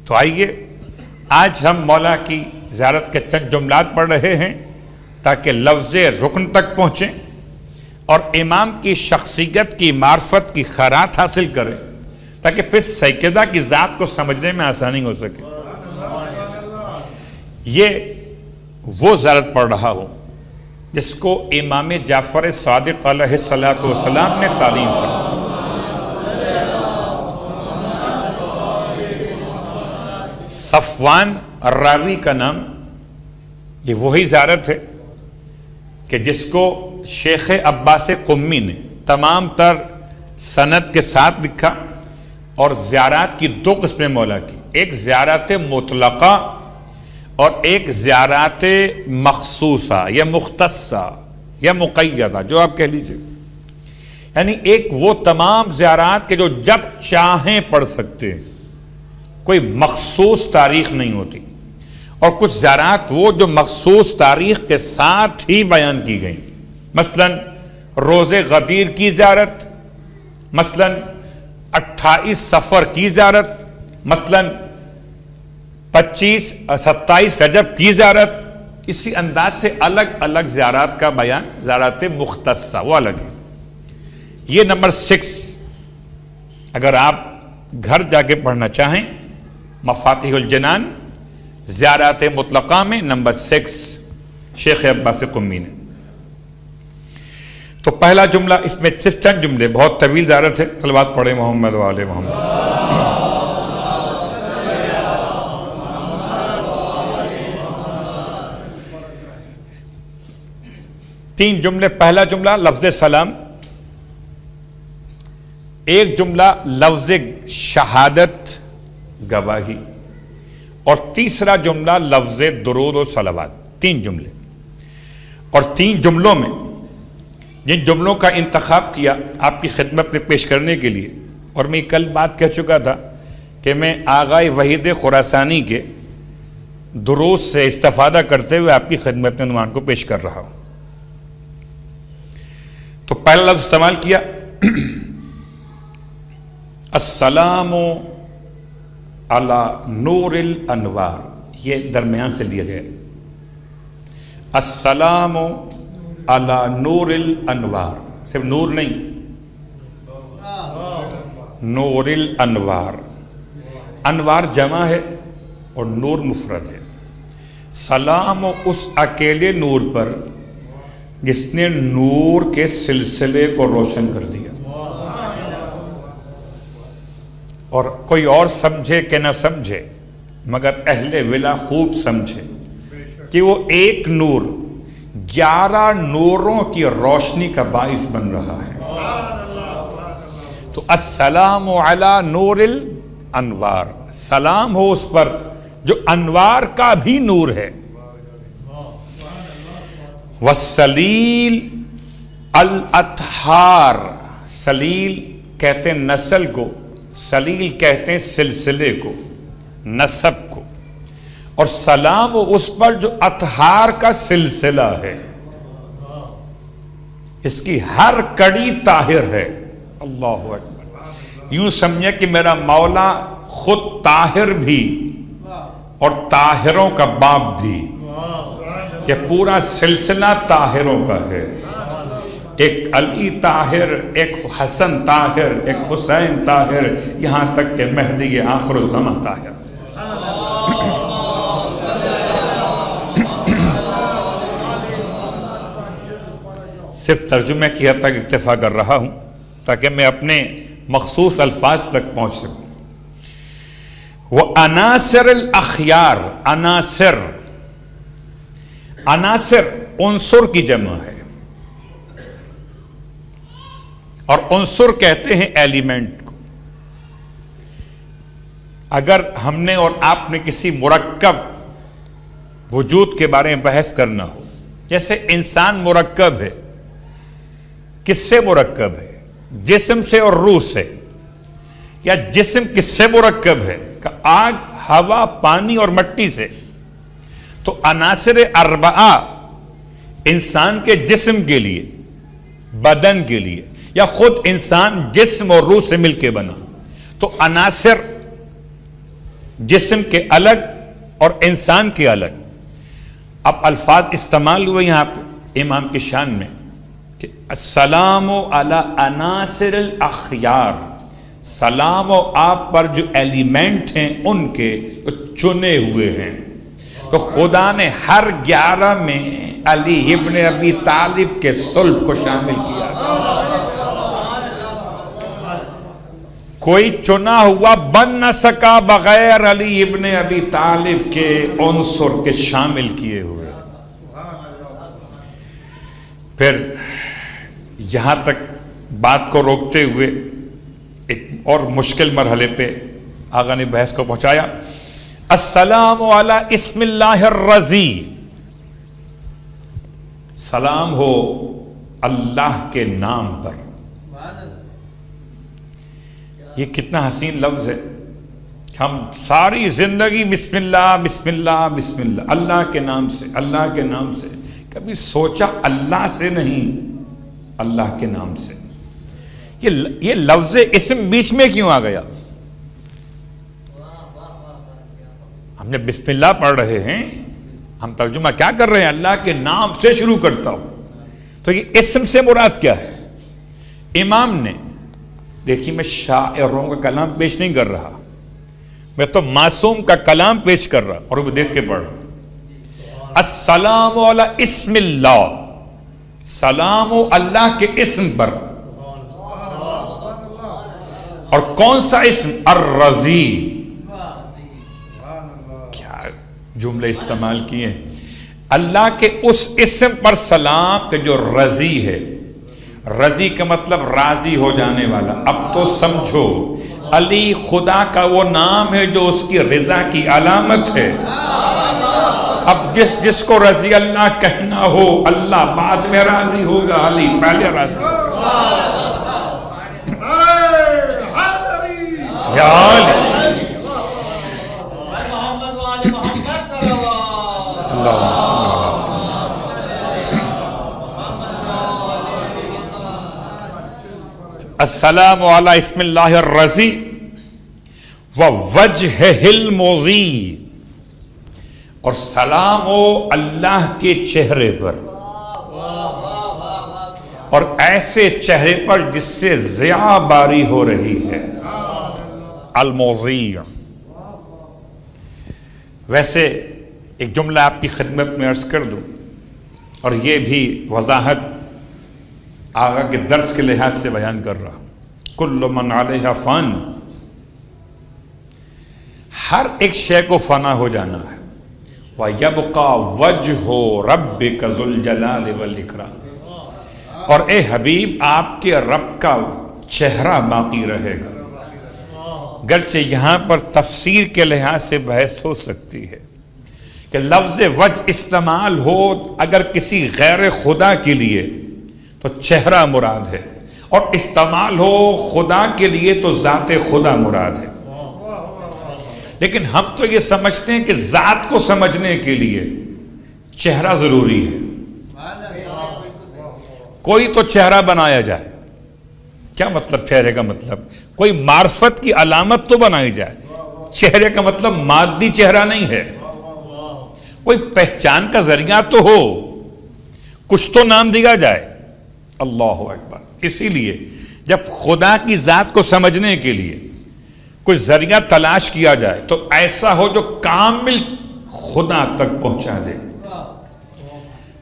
تو آئیے آج ہم مولا کی زیارت کے چند جملات پڑھ رہے ہیں تاکہ لفظ رکن تک پہنچیں اور امام کی شخصیت کی معرفت کی خیرات حاصل کریں تاکہ پھر سیدہ کی ذات کو سمجھنے میں آسانی ہو سکے. یہ وہ زیارت پڑھ رہا ہوں جس کو امام جعفر صادق علیہ السلام نے تعلیم فرمائی. صفوان الراوی کا نام، یہ وہی زیارت ہے کہ جس کو شیخ عباس قمی نے تمام تر سند کے ساتھ لکھا. اور زیارات کی دو قسمیں مولا کی، ایک زیارت مطلقہ اور ایک زیارت مخصوصہ یا مختصہ یا مقیدہ، جو آپ کہہ لیجئے. یعنی ایک وہ تمام زیارات کے جو جب چاہیں پڑھ سکتے ہیں، کوئی مخصوص تاریخ نہیں ہوتی، اور کچھ زیارات وہ جو مخصوص تاریخ کے ساتھ ہی بیان کی گئیں. مثلا روز غدیر کی زیارت، مثلا 28 صفر کی زیارت، مثلا 27 رجب کی زیارت. اسی انداز سے الگ الگ زیارات کا بیان، زیارت مختصہ وہ الگ ہے. یہ نمبر 6 اگر آپ گھر جا کے پڑھنا چاہیں، مفاتیح الجنان زیارات مطلقہ میں نمبر 6 شیخ عباس قمی نے. تو پہلا جملہ، اس میں صرف چند جملے، بہت طویل زیارت ہے. صلوات پڑھیں محمد و آل محمد. تین جملے. پہلا جملہ لفظ سلام، ایک جملہ لفظ شہادت گواہی، اور تیسرا جملہ لفظ درود و صلوات. 3 جملے. اور 3 جملوں میں جن جملوں کا انتخاب کیا آپ کی خدمت میں پیش کرنے کے لیے، اور میں کل بات کہہ چکا تھا کہ میں آغائے وحید خراسانی کے دروس سے استفادہ کرتے ہوئے آپ کی خدمت میں عنوان کو پیش کر رہا ہوں. تو پہلا لفظ استعمال کیا السلام علی نور الانوار، یہ درمیان سے لیا گیا. السلام علی نور الانوار، صرف نور نہیں، نور الانوار. انوار جمع ہے اور نور مفرد ہے. سلام اس اکیلے نور پر جس نے نور کے سلسلے کو روشن کر دیا. اور کوئی اور سمجھے کہ نہ سمجھے، مگر اہل ولا خوب سمجھے کہ وہ ایک نور 11 نوروں کی روشنی کا باعث بن رہا ہے. تو السلام علی نور الانوار، سلام ہو اس پر جو انوار کا بھی نور ہے. والسلیل الاطہار، سلیل کہتے ہیں نسل کو، سلیل کہتے ہیں سلسلے کو، نسب کو. اور سلام اس پر جو اطہار کا سلسلہ ہے، اس کی ہر کڑی طاہر ہے. اللہ اکبر. یوں سمجھے کہ میرا مولا خود طاہر بھی اور طاہروں کا باپ بھی، کہ پورا سلسلہ طاہروں کا ہے. ایک علی طاہر، ایک حسن طاہر، ایک حسین طاہر، یہاں تک کہ مہدی آخر الزماں طاہر. صرف ترجمے کی حد تک اکتفا کر رہا ہوں تاکہ میں اپنے مخصوص الفاظ تک پہنچ سکوں. وعناصر الاخیار، عناصر، عناصر عنصر کی جمع ہے، اور عنصر کہتے ہیں ایلیمنٹ کو. اگر ہم نے اور آپ نے کسی مرکب وجود کے بارے میں بحث کرنا ہو، جیسے انسان مرکب ہے، کس سے مرکب ہے؟ جسم سے اور روح سے. یا جسم کس سے مرکب ہے؟ کہ آگ، ہوا، پانی اور مٹی سے. تو عناصر اربعہ انسان کے جسم کے لیے، بدن کے لیے، یا خود انسان جسم اور روح سے مل کے بنا. تو عناصر جسم کے الگ اور انسان کے الگ. اب الفاظ استعمال ہوئے یہاں پہ امام کی شان میں کہ السلام علی عناصر الاخیار، سلام و آپ پر جو ایلیمنٹ ہیں ان کے جو چنے ہوئے ہیں. تو خدا نے ہر 11 میں علی ابن ابی طالب کے صلب کو شامل کیا. کوئی چنا ہوا بن نہ سکا بغیر علی ابن ابی طالب کے عنصر کے شامل کیے ہوئے. پھر یہاں تک بات کو روکتے ہوئے ایک اور مشکل مرحلے پہ آقا نے بحث کو پہنچایا. السلام علی اسم اللہ الرضی، سلام ہو اللہ کے نام پر. یہ کتنا حسین لفظ ہے. ہم ساری زندگی بسم اللہ بسم اللہ بسم اللہ، اللہ کے نام سے اللہ کے نام سے. کبھی سوچا اللہ سے نہیں، اللہ کے نام سے. یہ لفظ اسم بیچ میں کیوں آ گیا؟ ہم نے بسم اللہ پڑھ رہے ہیں، ہم ترجمہ کیا کر رہے ہیں؟ اللہ کے نام سے شروع کرتا ہوں. تو یہ اسم سے مراد کیا ہے؟ امام نے دیکھیے، میں شاعروں کا کلام پیش نہیں کر رہا، میں تو معصوم کا کلام پیش کر رہا اور وہ دیکھ کے پڑھ رہا. السلام علی اسم اللہ، سلام و اللہ کے اسم پر. اور کون سا اسم؟ الرضی. کیا جملے استعمال کیے. اللہ کے اس اسم پر سلام کہ جو رضی ہے. رضی کا مطلب راضی ہو جانے والا. اب تو سمجھو علی خدا کا وہ نام ہے جو اس کی رضا کی علامت ہے. اب جس کو رضی اللہ کہنا ہو، اللہ بعد میں راضی ہوگا، علی پہلے راضی ہوگا. یا علی السلام علی اسم اللہ الرضی ووجہہ المضی، اور سلام ہو اللہ کے چہرے پر، اور ایسے چہرے پر جس سے ضیاء باری ہو رہی ہے. المضی. ویسے ایک جملہ آپ کی خدمت میں عرض کر دوں، اور یہ بھی وضاحت آقا کے درس کے لحاظ سے بیان کر رہا. کل من علیہا فان، ہر ایک شے کو فنا ہو جانا ہے. وَيَبْقَى وَجْهُ رَبِّكَ ذُو الْجَلَالِ وَالْإِكْرَامِ، اور اے حبیب آپ کے رب کا چہرہ باقی رہے گا. گرچہ یہاں پر تفسیر کے لحاظ سے بحث ہو سکتی ہے کہ لفظ وجہ استعمال ہو اگر کسی غیر خدا کے لیے تو چہرہ مراد ہے، اور استعمال ہو خدا کے لیے تو ذات خدا مراد ہے. لیکن ہم تو یہ سمجھتے ہیں کہ ذات کو سمجھنے کے لیے چہرہ ضروری ہے. کوئی تو چہرہ بنایا جائے. کیا مطلب چہرے کا؟ مطلب کوئی معرفت کی علامت تو بنائی جائے. چہرے کا مطلب مادی چہرہ نہیں ہے. کوئی پہچان کا ذریعہ تو ہو، کچھ تو نام دیا جائے. اللہ اکبر. اسی لیے جب خدا کی ذات کو سمجھنے کے لیے کوئی ذریعہ تلاش کیا جائے تو ایسا ہو جو کامل خدا تک پہنچا دے.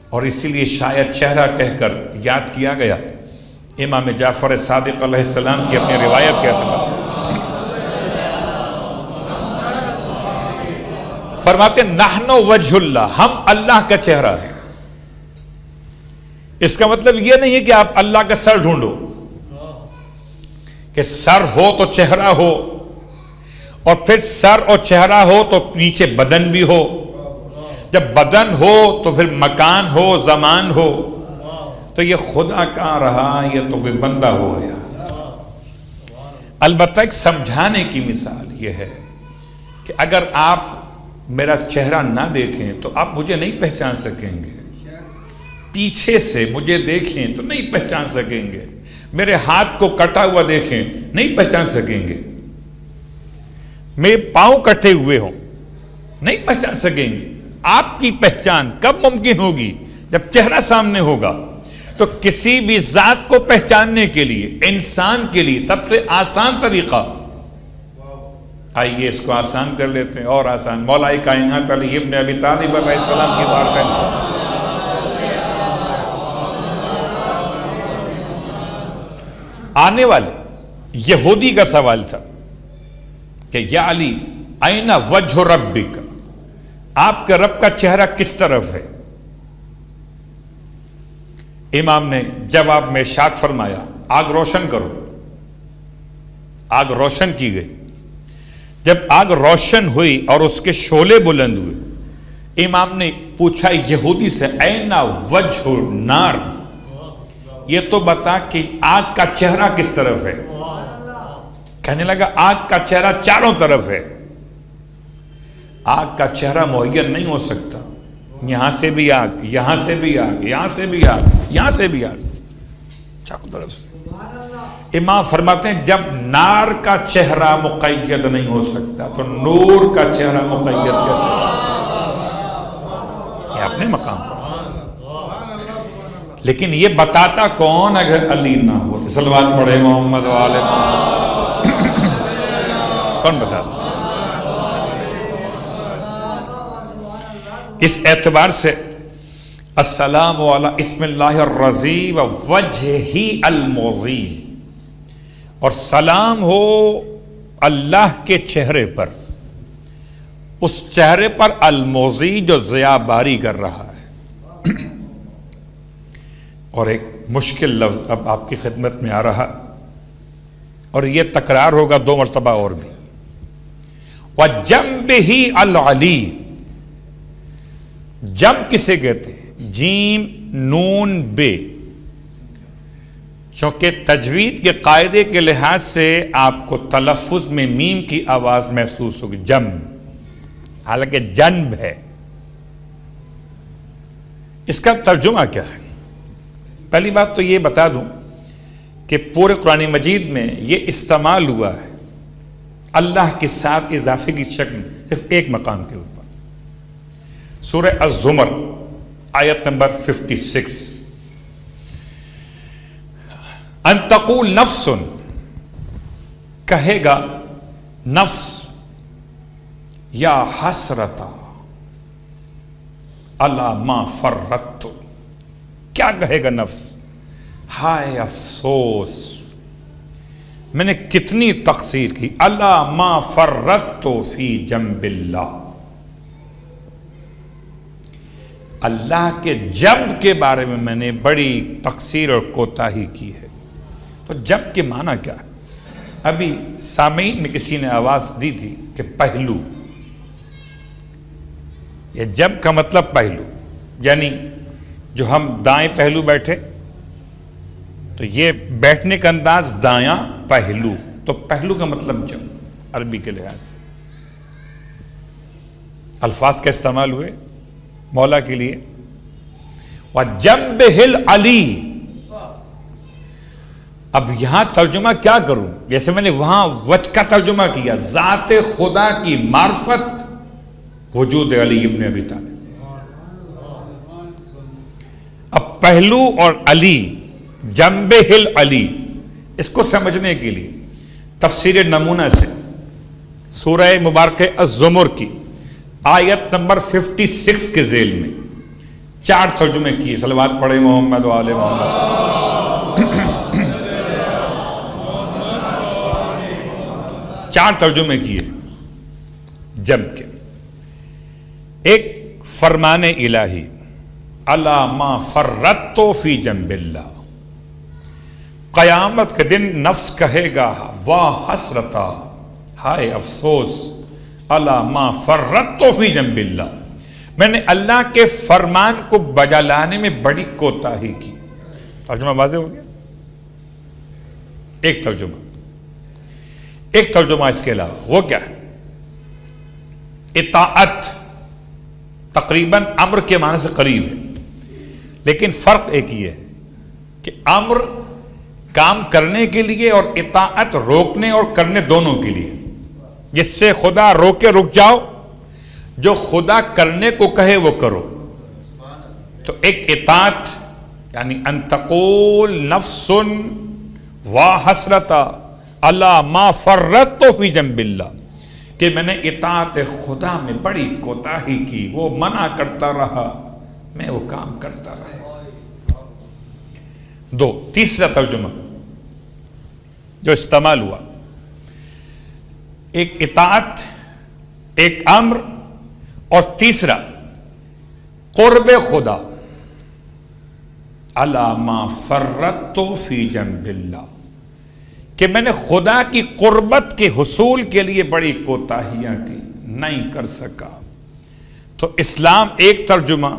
اور اسی لیے شاید چہرہ کہہ کر یاد کیا گیا امام جعفر صادق علیہ السلام کی اپنی روایت کے اعتبار سے. فرماتے نحن وجہ اللہ، ہم اللہ کا چہرہ ہے. اس کا مطلب یہ نہیں ہے کہ آپ اللہ کا سر ڈھونڈو، کہ سر ہو تو چہرہ ہو، اور پھر سر اور چہرہ ہو تو نیچے بدن بھی ہو. جب بدن ہو تو پھر مکان ہو، زمان ہو. تو یہ خدا کہاں رہا؟ یہ تو کوئی بندہ ہو گیا. البتہ ایک سمجھانے کی مثال یہ ہے کہ اگر آپ میرا چہرہ نہ دیکھیں تو آپ مجھے نہیں پہچان سکیں گے. پیچھے سے مجھے دیکھیں تو نہیں پہچان سکیں گے. میرے ہاتھ کو کٹا ہوا دیکھیں نہیں پہچان سکیں گے. میرے پاؤں کٹے ہوئے ہوں، نہیں پہچان سکیں گے۔ آپ کی پہچان کب ممکن ہوگی؟ جب چہرہ سامنے ہوگا۔ تو کسی بھی ذات کو پہچاننے کے لیے، انسان کے لیے سب سے آسان طریقہ، آئیے اس کو آسان کر لیتے ہیں، اور آسان، مولا کائنات علی ابن ابی طالب علیہ السلام کی بارگاہ۔ آنے والے یہودی کا سوال تھا کہ یا علی این وجہ ربک، آپ کے رب کا چہرہ کس طرف ہے؟ امام نے جواب میں ارشاد فرمایا آگ روشن کرو۔ آگ روشن کی گئی۔ جب آگ روشن ہوئی اور اس کے شعلے بلند ہوئے، امام نے پوچھا یہودی سے این وجہ نار، یہ تو بتا کہ آگ کا چہرہ کس طرف ہے؟ کہنے لگا آگ کا چہرہ چاروں طرف ہے۔ آگ کا چہرہ معین نہیں ہو سکتا، یہاں سے بھی آگ، یہاں سے بھی آگ، یہاں سے بھی آگ، یہاں سے بھی آگ، چاروں طرف سے۔ امام فرماتے ہیں جب نار کا چہرہ مقید نہیں ہو سکتا تو نور کا چہرہ مقید کیسے؟ یہ اپنے مقام پر۔ لیکن یہ بتاتا کون اگر علی نہ ہوتے؟ صلوات پڑھے محمد والے کون بتاتا؟ اس اعتبار سے السلام علی اسم اللہ الرضی و وجہہ المضی، اور سلام ہو اللہ کے چہرے پر، اس چہرے پر المضی جو ضیاء باری کر رہا ہے۔ اور ایک مشکل لفظ اب آپ کی خدمت میں آ رہا، اور یہ تکرار ہوگا 2 مرتبہ اور بھی، وَجَنبِهِ الْعَلِي، جنب کسے کہتے ہیں؟ جیم نون بے، چونکہ تجوید کے قاعدے کے لحاظ سے آپ کو تلفظ میں میم کی آواز محسوس ہوگی، جنب، حالانکہ جنب ہے۔ اس کا ترجمہ کیا ہے؟ پہلی بات تو یہ بتا دوں کہ پورے قرآن مجید میں یہ استعمال ہوا ہے اللہ کے ساتھ اضافے کی شکل صرف ایک مقام کے اوپر، سورہ الزمر آیت نمبر 56، ان تقول نفس، کہے گا نفس، یا حسرتا علی ما فرطت، کیا کہے گا نفس؟ ہائے افسوس میں نے کتنی تقصیر کی، علی ما فرطت فی جنب اللہ، اللہ کے جنب کے بارے میں نے بڑی تقصیر اور کوتاہی کی ہے۔ تو جنب کے معنی کیا ہے؟ ابھی سامعین میں کسی نے آواز دی تھی کہ پہلو، یہ جنب کا مطلب پہلو، یعنی جو ہم دائیں پہلو بیٹھے تو یہ بیٹھنے کا انداز دایاں پہلو، تو پہلو کا مطلب جنب عربی کے لحاظ سے۔ الفاظ کا استعمال ہوئے مولا کے لیے، وَجَنبِهِ الْعَلِي۔ اب یہاں ترجمہ کیا کروں؟ جیسے میں نے وہاں وجہ کا ترجمہ کیا، ذات خدا کی معرفت وجود علی ابن ابی طالب۔ اب پہلو اور علی، جنبہ العلی، اس کو سمجھنے کے لیے تفسیر نمونہ سے سورہ مبارکہ الزمر کی آیت نمبر 56 کے ذیل میں 4 ترجمے کیے، صلوات پڑھے محمد و آل محمد، 4 ترجمے کیے جنب کے۔ ایک فرمان الہی، الا ما فرطت فی جنب اللہ، قیامت کے دن نفس کہے گا واہ حسرتا، ہائے افسوس، الا ما فرطت فی جنب اللہ، میں نے اللہ کے فرمان کو بجا لانے میں بڑی کوتاہی کی۔ ترجمہ واضح ہو گیا؟ ایک ترجمہ اس کے علاوہ وہ کیا ہے؟ اطاعت تقریباً امر کے معنی سے قریب ہے، لیکن فرق ایک ہی ہے کہ امر کام کرنے کے لیے اور اطاعت روکنے اور کرنے دونوں کے لیے۔ جس سے خدا روکے رک جاؤ، جو خدا کرنے کو کہے وہ کرو. تو ایک اطاعت یعنی ان تقول نفس واحسرتا اللہ ما فرطت فی جنب اللہ، کہ میں نے اطاعت خدا میں بڑی کوتاہی کی، وہ منع کرتا رہا میں وہ کام کرتا رہا. دو. تیسرا ترجمہ جو استعمال ہوا، ایک اطاعت، ایک امر، اور تیسرا قرب خدا. الا ما فرطت فی جنب اللہ، کہ میں نے خدا کی قربت کے حصول کے لیے بڑی کوتاہیاں کی، نہیں کر سکا. تو اسلام ایک ترجمہ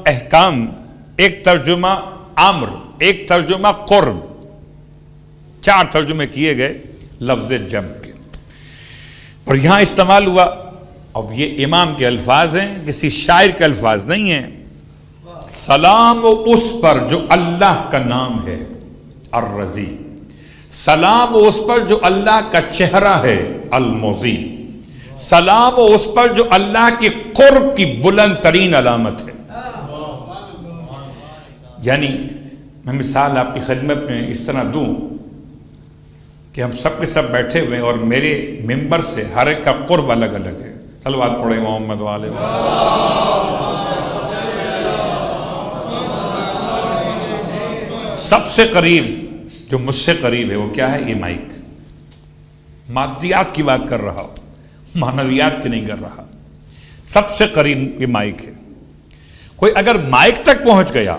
احکام، ایک ترجمہ امر، ایک ترجمہ قرب، 4 ترجمے کیے گئے لفظ جم کے. اور یہاں استعمال ہوا، اب یہ امام کے الفاظ ہیں، کسی شاعر کے الفاظ نہیں ہیں. سلام اس پر جو اللہ کا نام ہے الرضی، سلام اس پر جو اللہ کا چہرہ ہے المضی، سلام اس پر جو اللہ کی قرب کی بلند ترین علامت ہے. یعنی میں مثال آپ کی خدمت میں اس طرح دوں کہ ہم سب کے سب بیٹھے ہوئے ہیں اور میرے ممبر سے ہر ایک کا قرب الگ الگ ہے. صلوات پڑھیں محمد والے. سب سے قریب جو مجھ سے قریب ہے وہ کیا ہے؟ یہ مائک. مادیات کی بات کر رہا ہوں، معنویات کی نہیں کر رہا. سب سے قریب یہ مائک ہے. کوئی اگر مائک تک پہنچ گیا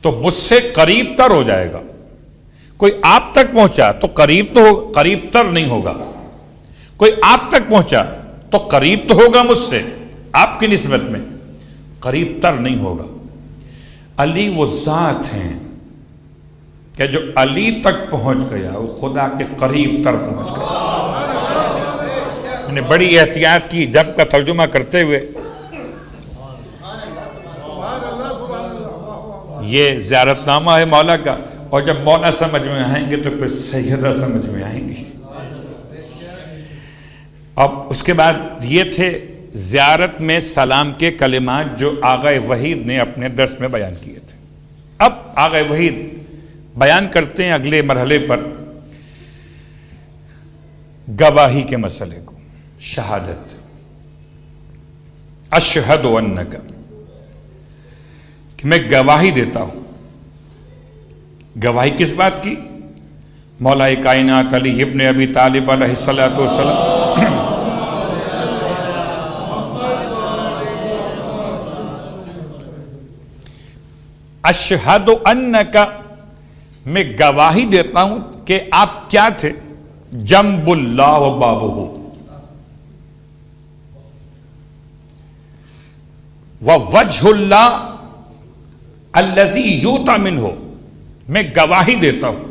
تو مجھ سے قریب تر ہو جائے گا. کوئی آپ تک پہنچا تو قریب تر نہیں ہوگا. کوئی آپ تک پہنچا تو قریب تو ہوگا مجھ سے، آپ کی نسبت میں قریب تر نہیں ہوگا. علی وہ ذات ہیں کہ جو علی تک پہنچ گیا وہ خدا کے قریب تر پہنچ گیا. میں نے بڑی احتیاط کی جب کا ترجمہ کرتے ہوئے. یہ زیارت نامہ ہے مولا کا، اور جب مولا سمجھ میں آئیں گے تو پھر سیدہ سمجھ میں آئیں گی. اب اس کے بعد یہ تھے زیارت میں سلام کے کلمات جو آغا وحید نے اپنے درس میں بیان کیے تھے. اب آغا وحید بیان کرتے ہیں اگلے مرحلے پر گواہی کے مسئلے کو. شہادت، اشہد انک، کہ میں گواہی دیتا ہوں. گواہی کس بات کی؟ مولا کائنات علی ابن ابی طالب علیہ الصلوۃ والسلام اشہد انک، میں گواہی دیتا ہوں کہ آپ کیا تھے؟ جنب اللہ و بابہ، ووجہ اللہ الذی یؤتی منہ، میں گواہی دیتا ہوں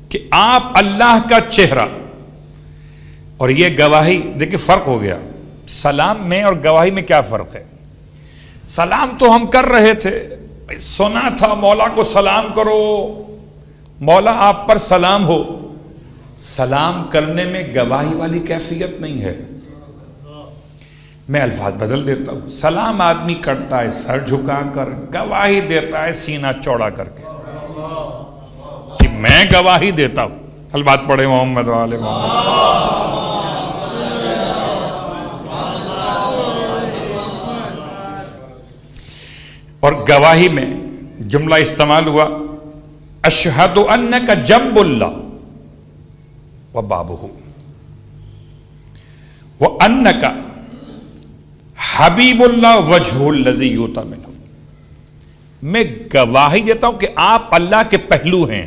کہ آپ اللہ کا چہرہ. اور یہ گواہی دیکھیں فرق ہو گیا. سلام میں اور گواہی میں کیا فرق ہے؟ سلام تو ہم کر رہے تھے، سنا تھا مولا کو سلام کرو، مولا آپ پر سلام ہو. سلام کرنے میں گواہی والی کیفیت نہیں ہے. میں الفاظ بدل دیتا ہوں. سلام آدمی کرتا ہے سر جھکا کر، گواہی دیتا ہے سینہ چوڑا کر کے کہ میں گواہی دیتا ہوں. البات پڑھے محمد والے محمد. اور گواہی میں جملہ استعمال ہوا اشہد انک جنب اللہ و بابہ وانک حبیب اللہ وجہ الذی یؤتی منہ. میں گواہی دیتا ہوں کہ آپ اللہ کے پہلو ہیں.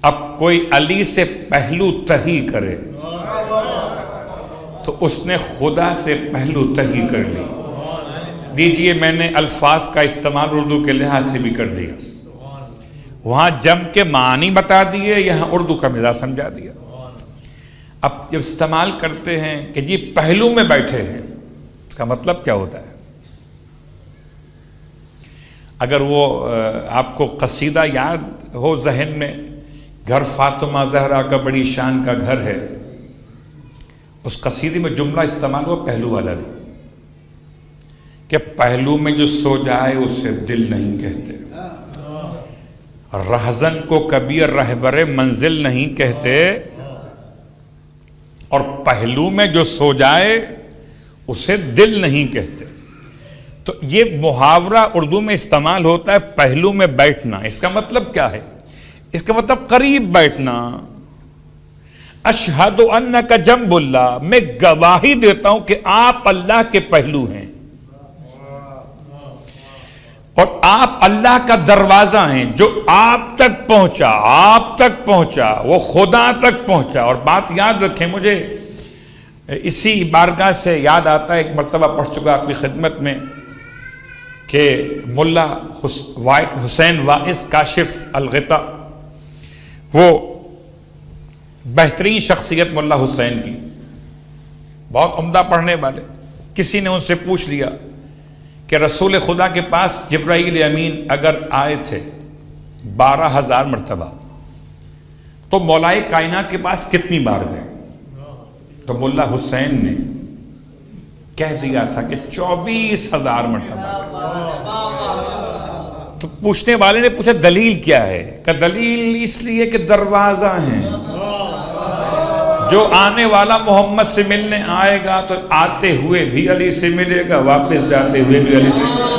اب کوئی علی سے پہلو تہی کرے تو اس نے خدا سے پہلو تہی کر لی. دیجئے میں نے الفاظ کا استعمال اردو کے لحاظ سے بھی کر دیا. وہاں جم کے معنی بتا دیے، یہاں اردو کا مزاج سمجھا دیا. اب جب استعمال کرتے ہیں کہ جی پہلو میں بیٹھے ہیں، اس کا مطلب کیا ہوتا ہے؟ اگر وہ آپ کو قصیدہ یاد ہو ذہن میں گھر فاطمہ زہرا کا بڑی شان کا گھر ہے، اس قصیدے میں جملہ استعمال ہوا پہلو والا بھی، کہ پہلو میں جو سو جائے اسے دل نہیں کہتے، رہزن کو کبھی رہبر منزل نہیں کہتے، اور پہلو میں جو سو جائے اسے دل نہیں کہتے۔ تو یہ محاورہ اردو میں استعمال ہوتا ہے پہلو میں بیٹھنا۔ اس کا مطلب کیا ہے؟ اس کا مطلب قریب بیٹھنا۔ اشہد انک جنب اللہ، میں گواہی دیتا ہوں کہ آپ اللہ کے پہلو ہیں، اور آپ اللہ کا دروازہ ہیں جو آپ تک پہنچا، وہ خدا تک پہنچا۔ اور بات یاد رکھیں، مجھے اسی بارگاہ سے یاد آتا ہے، ایک مرتبہ پڑھ چکا آپ کی خدمت میں، کہ ملا حسین واعظ کاشف الغطا، وہ بہترین شخصیت ملا حسین کی، بہت عمدہ پڑھنے والے، کسی نے ان سے پوچھ لیا کہ رسول خدا کے پاس جبرائیل امین اگر آئے تھے 12,000 مرتبہ تو مولائے کائنات کے پاس کتنی بار گئے؟ تو ملا حسین نے کہہ دیا تھا کہ 24,000 مرتبہ۔ تو پوچھنے والے نے پوچھا دلیل کیا ہے؟ کہ دلیل اس لیے کہ دروازہ ہیں، جو آنے والا محمد سے ملنے آئے گا تو آتے ہوئے بھی علی سے ملے گا، واپس جاتے ہوئے بھی علی سے ملے گا۔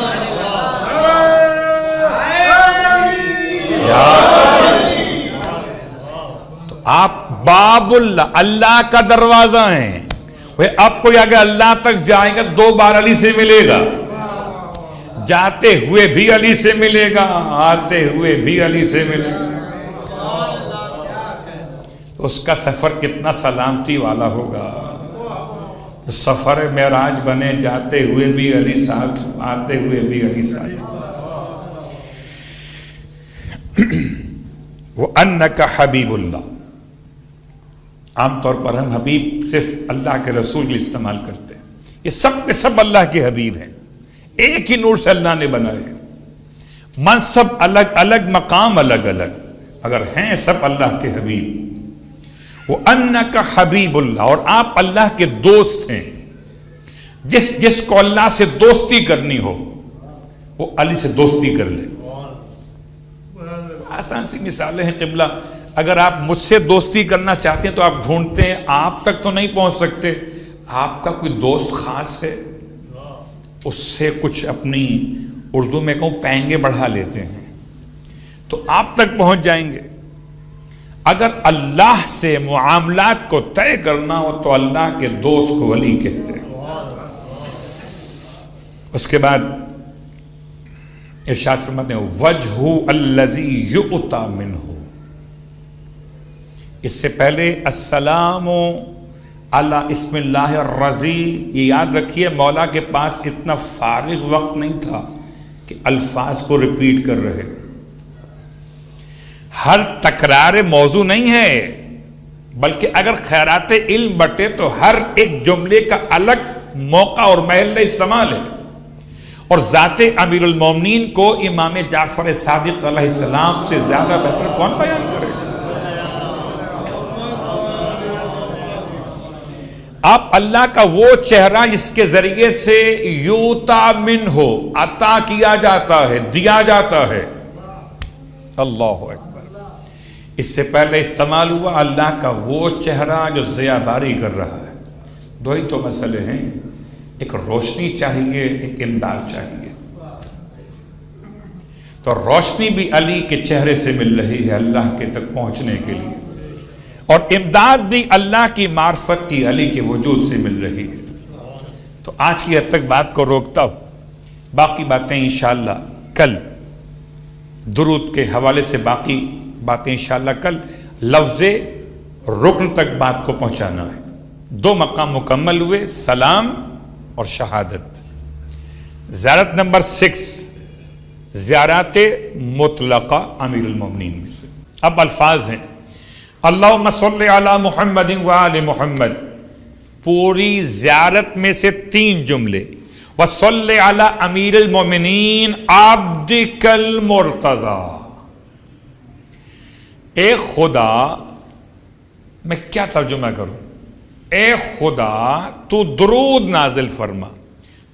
تو آپ باب اللہ، اللہ کا دروازہ ہیں۔ اب کوئی اگر اللہ تک جائے گا 2 بار علی سے ملے گا، جاتے ہوئے بھی علی سے ملے گا، آتے ہوئے بھی علی سے ملے گا۔ تو اس کا سفر کتنا سلامتی والا ہوگا۔ سفر معراج بنے، جاتے ہوئے بھی علی ساتھ، آتے ہوئے بھی علی ساتھ۔ وَأَنَّكَ حَبِيبُ اللَّهِ، عام طور پر ہم حبیب صرف اللہ کے رسول کے استعمال کرتے ہیں، یہ سب کے سب اللہ کے حبیب ہیں، ایک ہی نور سے اللہ نے بنائے ہیں، منصب الگ الگ، مقام الگ الگ، مگر ہیں سب اللہ کے حبیب۔ وَأَنَّكَ حَبِيبُ اللَّهِ، اور آپ اللہ کے دوست ہیں۔ جس کو اللہ سے دوستی کرنی ہو وہ علی سے دوستی کر لے۔ آسان سی مثالیں ہیں قبلہ، اگر آپ مجھ سے دوستی کرنا چاہتے ہیں تو آپ ڈھونڈتے ہیں، آپ تک تو نہیں پہنچ سکتے، آپ کا کوئی دوست خاص ہے، اس سے کچھ اپنی اردو میں کہوں پینگے بڑھا لیتے ہیں تو آپ تک پہنچ جائیں گے۔ اگر اللہ سے معاملات کو طے کرنا ہو تو اللہ کے دوست کو ولی کہتے ہیں۔ اس کے بعد ارشاد فرماتے ہیں وجہ الذی یؤتی منہ، اس سے پہلے السلام علی اسم اللہ الرضی، یہ یاد رکھیے مولا کے پاس اتنا فارغ وقت نہیں تھا کہ الفاظ کو ریپیٹ کر رہے، ہر تکرار موضوع نہیں ہے، بلکہ اگر خیرات علم بٹے تو ہر ایک جملے کا الگ موقع اور محل استعمال ہے، اور ذات امیر المومنین کو امام جعفر صادق علیہ السلام سے زیادہ بہتر کون بیان کرے؟ آپ اللہ کا وہ چہرہ جس کے ذریعے سے یوتا من ہو، عطا کیا جاتا ہے، دیا جاتا ہے۔ اللہ اکبر۔ اس سے پہلے استعمال ہوا اللہ کا وہ چہرہ جو ضیاء باری کر رہا ہے۔ دو ہی تو مسئلے ہیں، ایک روشنی چاہیے، ایک امداد چاہیے۔ تو روشنی بھی علی کے چہرے سے مل رہی ہے اللہ کے تک پہنچنے کے لیے، اور امداد بھی اللہ کی معرفت کی علی کے وجود سے مل رہی ہے۔ تو آج کی حد تک بات کو روکتا ہوں، باقی باتیں انشاءاللہ کل، درود کے حوالے سے باقی باتیں انشاءاللہ کل، لفظ رکن تک بات کو پہنچانا ہے۔ 2 مقام مکمل ہوئے، سلام اور شہادت۔ زیارت نمبر 6 زیارات مطلقہ امیر المومنین میں سے۔ اب الفاظ ہیں اللہم صلی علی محمد وآل محمد، پوری زیارت میں سے 3 جملے، وصلی علی امیر المومنین عبدک المرتضی، اے خدا، میں کیا ترجمہ کروں؟ اے خدا تو درود نازل فرما.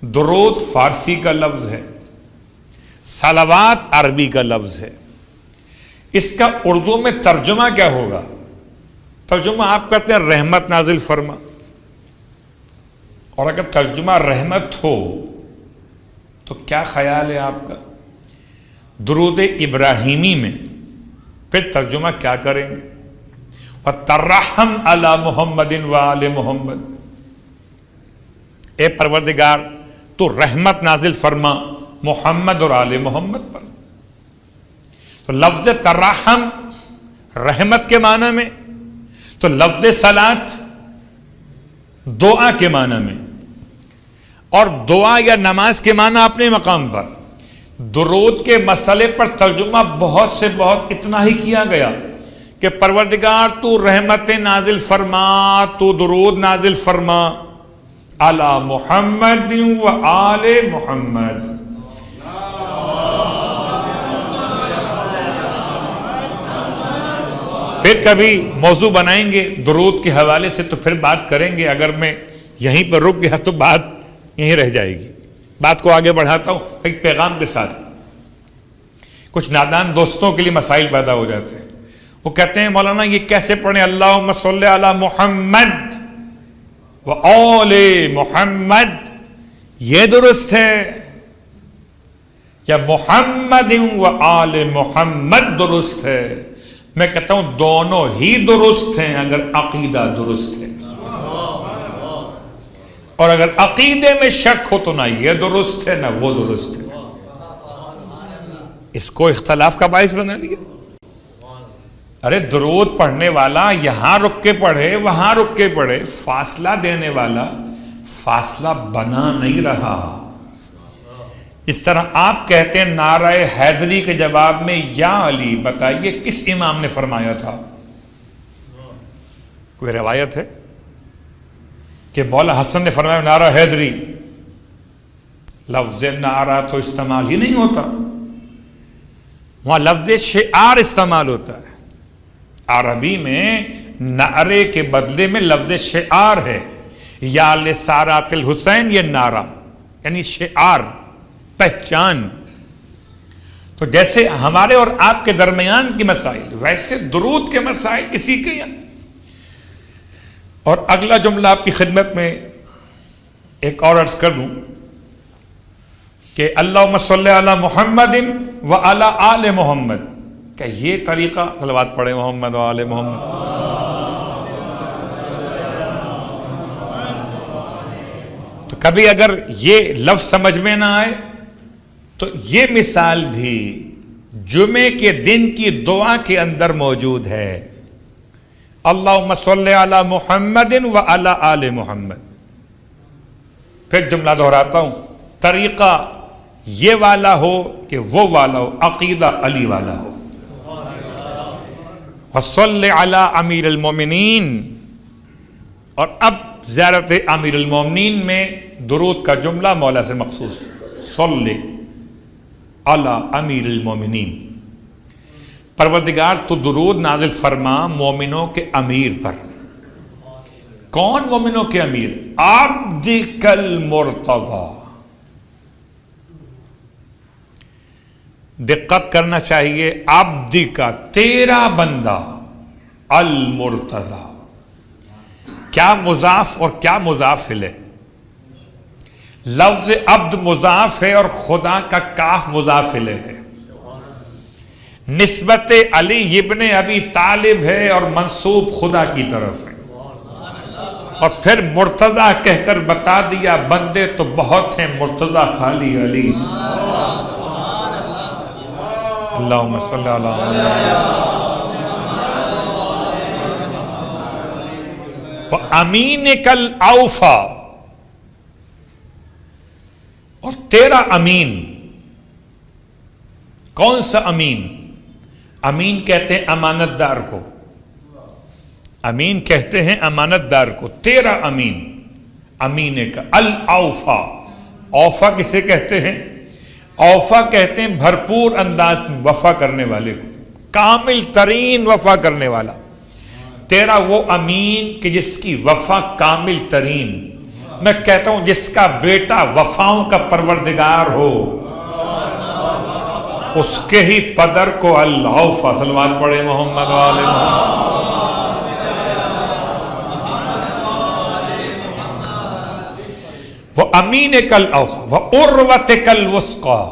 درود فارسی کا لفظ ہے، صلوات عربی کا لفظ ہے. اس کا اردو میں ترجمہ کیا ہوگا؟ ترجمہ آپ کہتے ہیں رحمت نازل فرما، اور اگر ترجمہ رحمت ہو تو کیا خیال ہے آپ کا؟ درود ابراہیمی میں پھر ترجمہ کیا کریں گے؟ وَتَرَحَّمْ عَلَى مُحَمَّدٍ وَآلِ محمد. اے پروردگار تو رحمت نازل فرما محمد اور آل محمد پر. تو لفظ ترحم رحمت کے معنی میں، تو لفظ صلاۃ دعا کے معنی میں، اور دعا یا نماز کے معنی اپنے مقام پر. درود کے مسئلے پر ترجمہ بہت سے بہت اتنا ہی کیا گیا کہ پروردگار تو رحمت نازل فرما، تو درود نازل فرما علی محمد و آل محمد. پھر کبھی موضوع بنائیں گے درود کے حوالے سے تو پھر بات کریں گے. اگر میں یہیں پر رک گیا تو بات یہیں رہ جائے گی. بات کو آگے بڑھاتا ہوں ایک پیغام کے ساتھ. کچھ نادان دوستوں کے لیے مسائل پیدا ہو جاتے ہیں. وہ کہتے ہیں مولانا یہ کیسے پڑھیں اللہم صلی علی محمد و آل محمد، یہ درست ہے یا محمد و آل محمد درست ہے؟ میں کہتا ہوں دونوں ہی درست ہیں اگر عقیدہ درست ہے. اور اگر عقیدے میں شک ہو تو نہ یہ درست ہے نہ وہ درست ہے. اس کو اختلاف کا باعث بنا لیا. ارے درود پڑھنے والا یہاں رک کے پڑھے وہاں رک کے پڑھے، فاصلہ دینے والا فاصلہ بنا نہیں رہا. اس طرح آپ کہتے ہیں نعرہ حیدری کے جواب میں یا علی، بتائیے کس امام نے فرمایا تھا؟ کوئی روایت ہے کہ مولا حسن نے فرمایا نعرہ حیدری؟ لفظ نعرہ تو استعمال ہی نہیں ہوتا، وہاں لفظ شعار استعمال ہوتا ہے. عربی میں نعرے کے بدلے میں لفظ شعار ہے. یا لسارات الحسین، یہ نعرہ یعنی شعار، پہچان. تو جیسے ہمارے اور آپ کے درمیان کی مسائل، ویسے درود کے مسائل کسی کے یہاں. اور اگلا جملہ آپ کی خدمت میں ایک اور عرض کر دوں کہ اللہم صلی علی محمد و علی آل محمد، کہ یہ طریقہ صلوات پڑھے محمد و آل محمد. تو کبھی اگر یہ لفظ سمجھ میں نہ آئے تو یہ مثال بھی جمعے کے دن کی دعا کے اندر موجود ہے. اللہم صلی علی محمد و علی آل محمد. پھر جملہ دہراتا ہوں، طریقہ یہ والا ہو کہ وہ والا ہو، عقیدہ علی والا ہو. وصلی علی امیر المومنین. اور اب زیارت امیر المومنین میں درود کا جملہ مولا سے مخصوص، صلی علی امیر المومنین. پروردگار تو درود نازل فرما مومنوں کے امیر پر. کون مومنوں کے امیر؟ عبدک المرتضی. دقت کرنا چاہیے، عبدک تیرا بندہ، المرتضی. کیا مضاف اور کیا مضاف ہے؟ لفظ عبد مضاف ہے اور خدا کا کاف مضاف ہے. نسبت علی ابن ابی طالب ہے اور منسوب خدا کی طرف ہے. اور پھر مرتضی کہہ کر بتا دیا بندے تو بہت ہیں، مرتضی خالی علی. اللہم صلی علی وَأَمِينِكَ الْأَوْفَى. اور تیرا امین. کون سا امین؟ امین کہتے ہیں امانت دار کو. امین کہتے ہیں امانت دار کو. تیرا امین، امین کا الاوفا. اوفا کسے کہتے ہیں؟ اوفا کہتے ہیں بھرپور انداز میں وفا کرنے والے کو. کامل ترین وفا کرنے والا، تیرا وہ امین کہ جس کی وفا کامل ترین، میں کہتا ہوں جس کا بیٹا وفاؤں کا پروردگار ہو، اس کے ہی پدر کو اللہ صلوات پڑھے محمد والے محمد۔ وہ امین کل اوفا وہ عروۃ کل وثقی،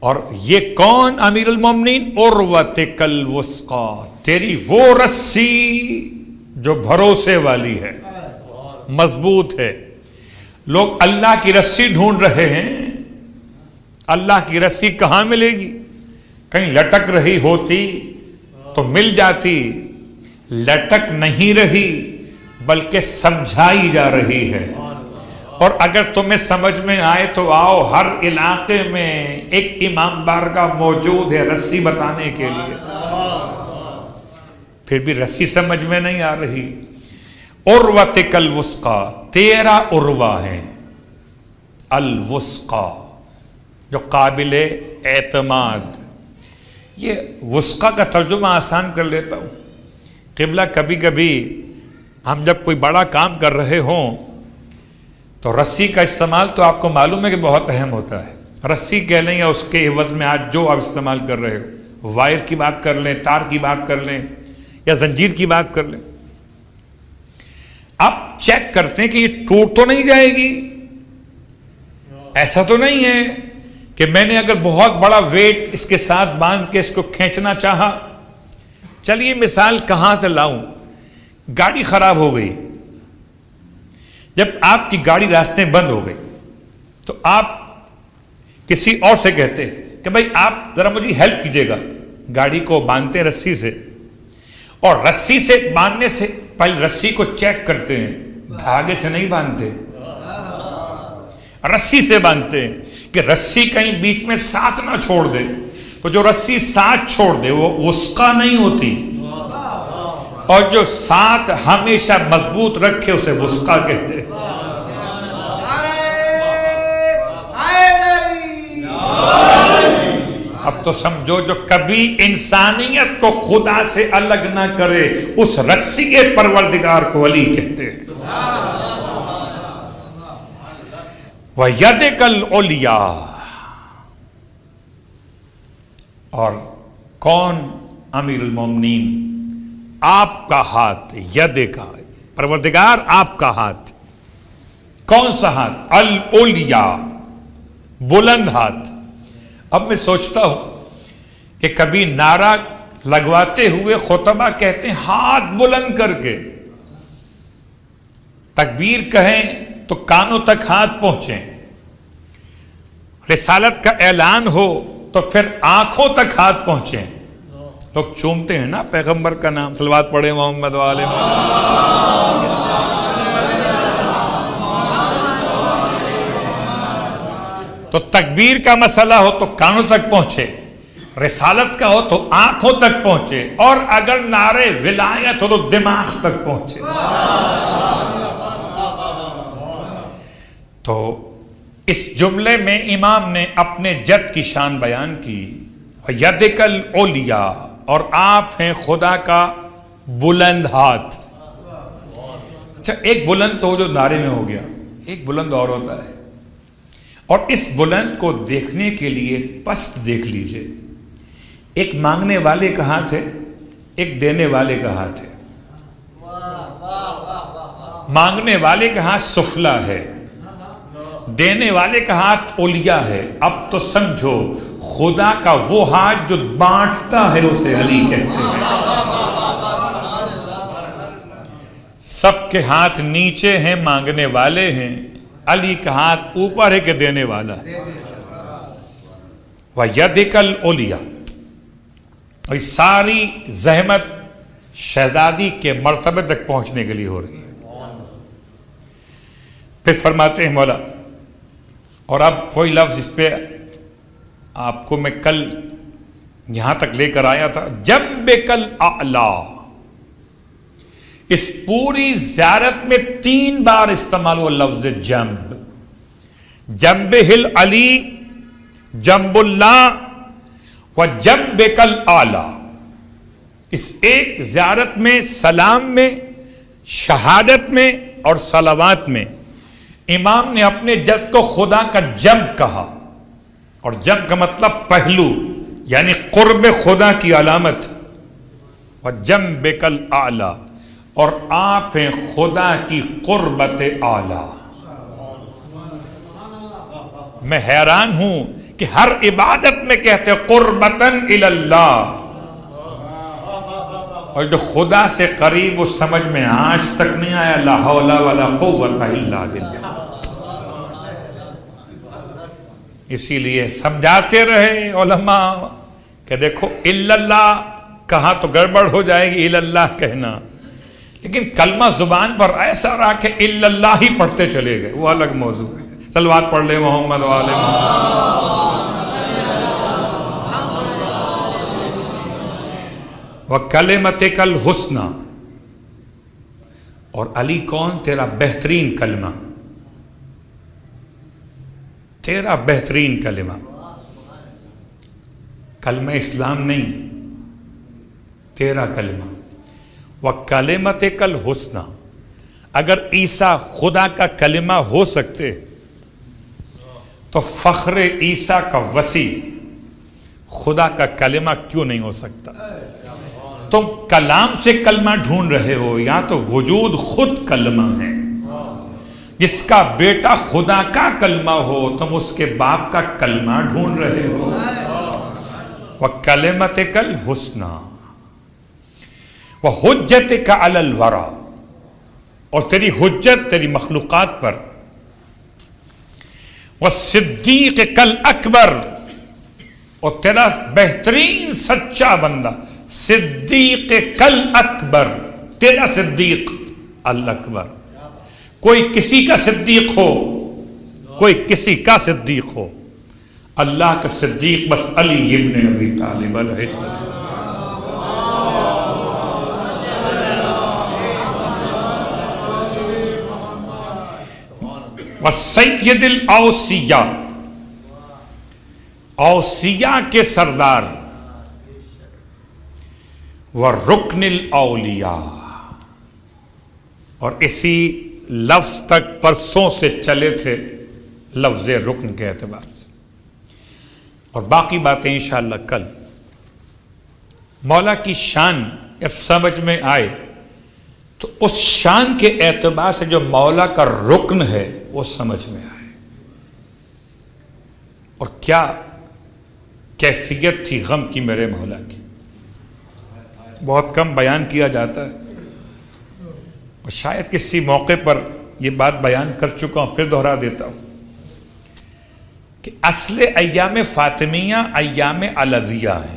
اور یہ کون امیر المومنین؟ عروۃ کل وثقی، تیری وہ رسی جو بھروسے والی ہے، مضبوط ہے۔ لوگ اللہ کی رسی ڈھونڈ رہے ہیں، اللہ کی رسی کہاں ملے گی؟ کہیں لٹک رہی ہوتی تو مل جاتی، لٹک نہیں رہی بلکہ سمجھائی جا رہی ہے۔ اور اگر تمہیں سمجھ میں آئے تو آؤ، ہر علاقے میں ایک امام بارگاہ موجود ہے رسی بتانے کے لیے، پھر بھی رسی سمجھ میں نہیں آ رہی۔ عروۃ کل وثقی، تیرا عروہ ہے الوثقی، جو قابل اعتماد۔ یہ وثقی کا ترجمہ آسان کر لیتا ہوں۔ قبلہ کبھی کبھی ہم جب کوئی بڑا کام کر رہے ہوں تو رسی کا استعمال تو آپ کو معلوم ہے کہ بہت اہم ہوتا ہے۔ رسی کہہ لیں یا اس کے عوض میں آج جو آپ استعمال کر رہے ہو، وائر کی بات کر لیں، تار کی بات کر لیں یا زنجیر کی بات کر لیں، آپ چیک کرتے ہیں کہ یہ ٹوٹ تو نہیں جائے گی۔ ایسا تو نہیں ہے کہ میں نے اگر بہت بڑا ویٹ اس کے ساتھ باندھ کے اس کو کھینچنا چاہا، چلیے مثال کہاں سے لاؤں، گاڑی خراب ہو گئی، جب آپ کی گاڑی راستے میں بند ہو گئی تو آپ کسی اور سے کہتے کہ بھائی آپ ذرا مجھے ہیلپ کیجیے گا، گاڑی کو باندھتے رسی سے، اور رسی سے باندھنے سے پہلے رسی کو چیک کرتے ہیں، دھاگے سے نہیں باندھتے، رسی سے باندھتے ہیں کہ رسی کہیں بیچ میں ساتھ نہ چھوڑ دے، تو جو رسی ساتھ چھوڑ دے وہ وثقی نہیں ہوتی، اور جو ساتھ ہمیشہ مضبوط رکھے اسے وثقی کہتے ہیں۔ اب تو سمجھو جو کبھی انسانیت کو خدا سے الگ نہ کرے اس رسی کے پروردگار کو ولی کہتے ہیں۔ وَيَدِكَ الْعُلْيَا، اور کون امیر المومنین؟ آپ کا ہاتھ، ید کا پروردگار، آپ کا ہاتھ، کون سا ہاتھ؟ العلیا، بلند ہاتھ۔ اب میں سوچتا ہوں کہ کبھی نعرہ لگواتے ہوئے خطبہ کہتے ہیں ہاتھ بلند کر کے، تکبیر کہیں تو کانوں تک ہاتھ پہنچیں، رسالت کا اعلان ہو تو پھر آنکھوں تک ہاتھ پہنچیں۔ لوگ چومتے ہیں نا پیغمبر کا نام، صلوات پڑھے محمد والے محمد۔ تو تکبیر کا مسئلہ ہو تو کانوں تک پہنچے، رسالت کا ہو تو آنکھوں تک پہنچے، اور اگر نعرے ولایت ہو تو دماغ تک پہنچے۔ تو اس جملے میں امام نے اپنے جد کی شان بیان کی، یدک العلیا، اور آپ ہیں خدا کا بلند ہاتھ۔ اچھا، ایک بلند تو جو نعرے میں ہو گیا، ایک بلند اور ہوتا ہے، اور اس بلند کو دیکھنے کے لیے پست دیکھ لیجئے۔ ایک مانگنے والے کا ہاتھ ہے، ایک دینے والے کا ہاتھ ہے۔ مانگنے والے کا ہاتھ سفلا ہے، دینے والے کا ہاتھ علیا ہے۔ اب تو سمجھو خدا کا وہ ہاتھ جو بانٹتا ہے اسے علی کہتے ہیں۔ سب کے ہاتھ نیچے ہیں، مانگنے والے ہیں، علی کا ہاتھ اوپر ہے کہ دینے والا ہے۔ وَيَدِكَ الْعُلْيَا، اور ساری زحمت شہزادی کے مرتبے تک پہنچنے کے لیے ہو رہی ہے۔ پھر فرماتے ہیں مولا، اور اب کوئی لفظ اس پہ آپ کو میں کل یہاں تک لے کر آیا تھا، جنبک الاعلی، اس پوری زیارت میں 3 بار استعمال ہوا لفظ جنب، جنبہ العلی، جنب اللہ، وجنبک الاعلی، اس ایک زیارت میں، سلام میں، شہادت میں اور صلوات میں امام نے اپنے جد کو خدا کا جنب کہا، اور جنب کا مطلب پہلو، یعنی قرب خدا کی علامت. وجنبک الاعلی، اور آپ ہیں خدا کی قربت اعلی. میں حیران ہوں کہ ہر عبادت میں کہتے قربتاً الی اللہ، اور جو خدا سے قریب اس سمجھ میں آج تک نہیں آیا لا حول ولا قوت الا باللہ. اسی لیے سمجھاتے رہے علماء کہ دیکھو الا اللہ کہا تو گڑبڑ ہو جائے گی، الا اللہ کہنا، لیکن کلمہ زبان پر ایسا رہا کہ الا اللہ ہی پڑھتے چلے گئے، وہ الگ موضوع ہے. صلوات پڑھ لے محمد و آل محمد. وَكَلِمَتِكَ الْحُسْنَى، اور علی کون؟ تیرا بہترین کلمہ، تیرا بہترین کلمہ. کلمہ اسلام نہیں، تیرا کلمہ. وَكَلِمَتِكَ الْحُسْنَى، اگر عیسیٰ خدا کا کلمہ ہو سکتے تو فخر عیسیٰ کا وسیع خدا کا کلمہ کیوں نہیں ہو سکتا؟ تم کلام سے کلمہ ڈھونڈ رہے ہو، یا تو وجود خود کلمہ ہے. جس کا بیٹا خدا کا کلمہ ہو، تم اس کے باپ کا کلمہ ڈھونڈ رہے ہو. وَكَلِمَتِكَ الْحُسْنَى وَحُجَّتِكَ عَلَى الْوَرَى، اور تیری حجت تیری مخلوقات پر. وَالصِّدِّيقِ الْأَكْبَرِ، اور تیرا بہترین سچا بندہ صدیق کل اکبر، تیرا صدیق الاکبر. کوئی کسی کا صدیق ہو، کوئی کسی کا صدیق ہو، اللہ کا صدیق بس علی ابن ابی طالب علیہ السلام. وسید الاوصیاء، اوصیاء کے سردار. وَرُكْنِ الْأَوْلِيَاء، اور اسی لفظ تک پرسوں سے چلے تھے لفظ رکن کے اعتبار سے، اور باقی باتیں انشاءاللہ کل. مولا کی شان جب سمجھ میں آئے تو اس شان کے اعتبار سے جو مولا کا رکن ہے وہ سمجھ میں آئے. اور کیا کیفیت تھی غم کی میرے مولا کی، بہت کم بیان کیا جاتا ہے، اور شاید کسی موقع پر یہ بات بیان کر چکا ہوں، پھر دہرا دیتا ہوں کہ اصل ایام فاطمیہ ایام علویہ ہیں.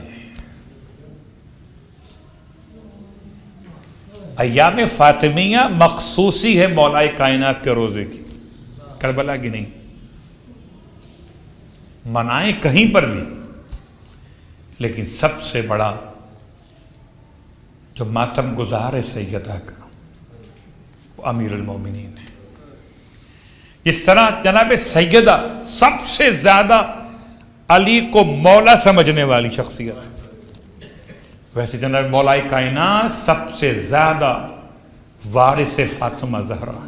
ایام فاطمیہ مخصوصی ہے مولا کائنات کے روزے کی، کربلا کی نہیں. منائیں کہیں پر بھی، لیکن سب سے بڑا جو ماتم گزار ہے سیدہ کا، وہ امیر المومنین ہے. اس طرح جناب سیدہ سب سے زیادہ علی کو مولا سمجھنے والی شخصیت ہے، ویسے جناب مولا کائنات سب سے زیادہ وارث فاطمہ زہرا.